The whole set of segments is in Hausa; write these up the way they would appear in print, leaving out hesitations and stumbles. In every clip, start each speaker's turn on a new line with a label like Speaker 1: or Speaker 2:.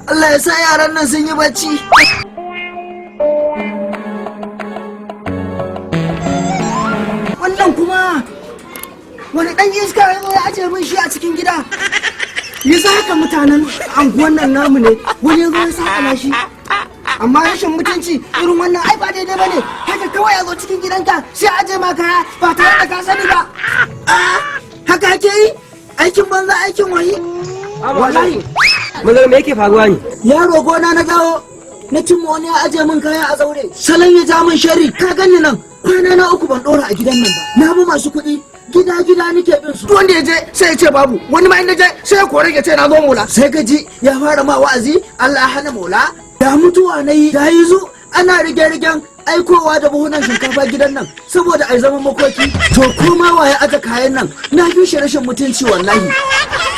Speaker 1: Allah ya sa yaran nan sun yi bacci. Wannan kuma wani ɗan iska ya zo ya ajiye min shi a cikin gida. Yasa haka mutanen anguwan nan namu ne wani ya zo ya sa shi. Amma rashin mutunci irin wannan ai ba daidai bane. Haka kawai ya zo cikin gidanka sai aje ma kaya ba tare da ka sani ba. Haka ake yi? Aikin banza aikin wayi. Wallahi.
Speaker 2: Mazar me yake faruwa ne?
Speaker 1: Yaro gona na dawo na cin wani ya aje min kaya a zaure. Salon ya ja min shari ka gani nan kwana na 3 ban dora a gidan nan ba. Na bi masu kuɗi gida nake bin su. Wanda ya je sai ya ce babu, wani ma inda je sai ya kore ya ce na zo mola. Sai ka ji ya fara ma wa'azi Allah ya hana mola. Da mutuwa na yi da yi zu ana rige-rigen aikowa da buhunan shinkafa gidan nan saboda ai zama makoki. To koma waye aje kayan nan na fi shi rashin mutunci wallahi.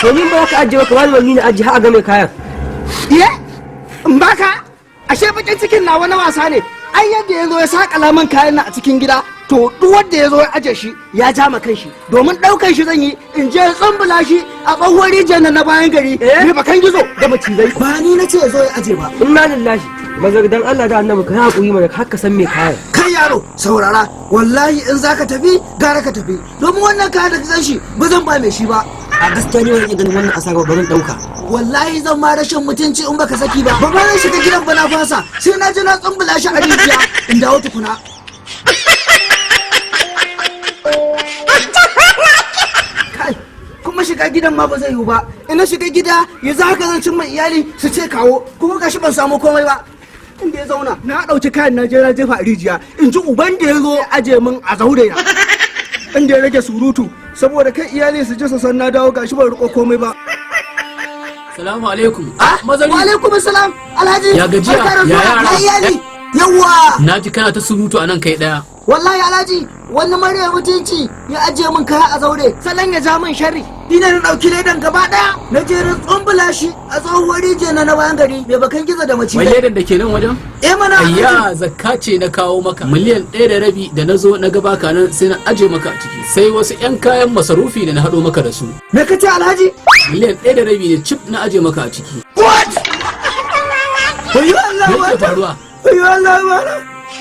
Speaker 2: To ni ba ka ajiye ba kamar wani ne ajiye ha ga mai kayan.
Speaker 1: Iye? In baka? Ashe bakin cikin nawa na wasa ne. Ai yadda ya zo ya sakala man kayan nan a cikin gida to duk wanda ya zo ya aje shi ya ja ma kanshi domin ɗaukan shi zan yi in je tsumbula shi a tsohuwar rijiyar nan na bayan gari ne bakan gizo da macizai. Ba ni na ce ya zo ya aje ba.
Speaker 2: Inna lillahi. Mazar dan Allah da Annabi ka hakuri mana haka san me kayan.
Speaker 1: Kai yaro saurara wallahi in zaka tafi gara ka tafi domin wannan kayan da ka san shi ba zan ba mai shi ba.
Speaker 2: A gaskiya ne wani ganin wannan asara ba zan dauka.
Speaker 1: Wallahi zan ma rashin mutunci in baka saki ba. Ba zan shiga gidan ba na fasa sai na je na tsumbula shi a rijiya in dawo tukuna. Kai kuma shiga gidan ma ba zai yiwu ba. Ina shiga gida yanzu haka zan cin mai iyali su ce kawo kuma gashi ban samu komai ba. Inda ya zauna na ɗauki kayan na je na jefa a rijiya in ji uban da ya zo aje min a zaure na. Inda ya rage surutu saboda kai iyali su je su san na dawo gashi ban riko komai ba.
Speaker 3: Salamu alaikum.
Speaker 1: Mazari. Wa alaikum salam. Alhaji.
Speaker 3: Ya gajiya. Ya yara.
Speaker 1: iyali. Yawwa.
Speaker 3: Na ji kana ta surutu a nan kai daya.
Speaker 1: Wallahi Alhaji wani mare mutunci ya ajiye min kaya a zaure salon ya ja min sharri. Ni ne na dauki ledan gaba daya na je na tsumbula shi a tsohuwar rijiyar na bayan gari mai bakan gizo da mace.
Speaker 3: Wai ledan da ke nan wajen?
Speaker 1: Mana.
Speaker 3: Ayya zakka ce na kawo maka. Miliyan 1.5 da na zo na gaba ka nan sai na aje maka a ciki. Sai wasu 'yan kayan masarufi da na haɗo maka da su.
Speaker 1: Me kace Alhaji?
Speaker 3: Miliyan 1.5 ne chip na aje maka a ciki.
Speaker 1: What? Wayo Allah
Speaker 3: Me ke faruwa?
Speaker 1: Wayo Allah wala.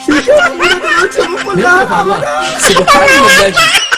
Speaker 1: Shi ke faruwa.
Speaker 3: Me ke faruwa? Subhanallahi.